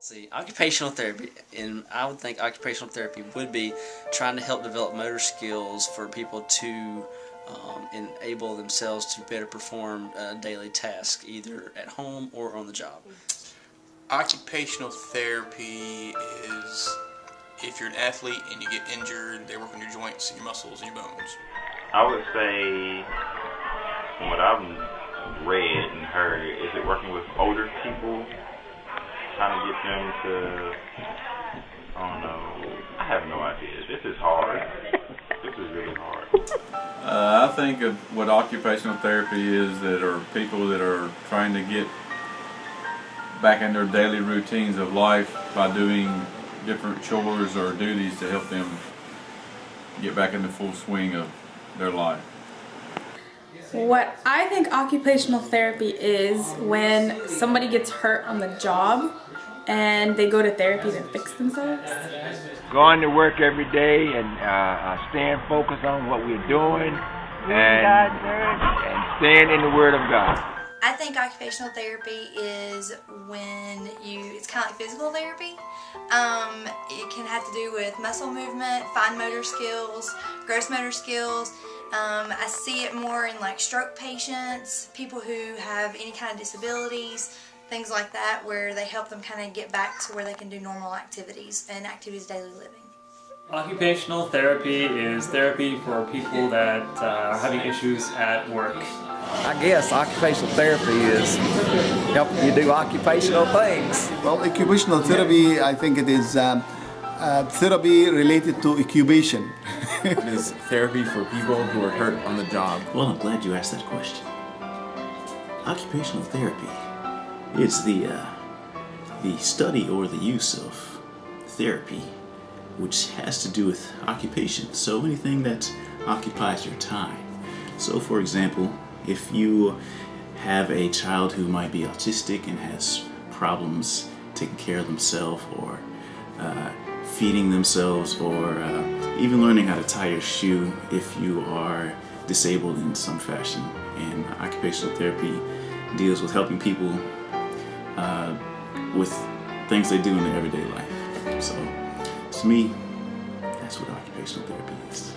See, occupational therapy, and I would think occupational therapy would be trying to help develop motor skills for people to enable themselves to better perform daily tasks, either at home or on the job. Occupational therapy is if you're an athlete and you get injured, they work on your joints and your muscles and your bones. I would say, from what I've read and heard, is it working with older people, trying to get them to, I don't know, I have no idea. This is hard. This is really hard. I think of what occupational therapy is, that are people that are trying to get back in their daily routines of life by doing different chores or duties to help them get back in the full swing of their life. What I think occupational therapy is when somebody gets hurt on the job and they go to therapy to fix themselves. Going to work every day and staying focused on what we're doing and staying in the Word of God. I think occupational therapy is when it's kind of like physical therapy. It can have to do with muscle movement, fine motor skills, gross motor skills. I see it more in like stroke patients, people who have any kind of disabilities, things like that, where they help them kind of get back to where they can do normal activities and activities of daily living. Occupational therapy is therapy for people that are having issues at work. I guess occupational therapy is helping you do occupational things. Well, occupational therapy, I think it is therapy related to occupation. It is therapy for people who are hurt on the job. Well, I'm glad you asked that question. Occupational therapy is the study or the use of therapy which has to do with occupation. So anything that occupies your time. So for example, if you have a child who might be autistic and has problems taking care of themselves or feeding themselves or even learning how to tie your shoe if you are disabled in some fashion. And occupational therapy deals with helping people with things they do in their everyday life. So to me, that's what occupational therapy is.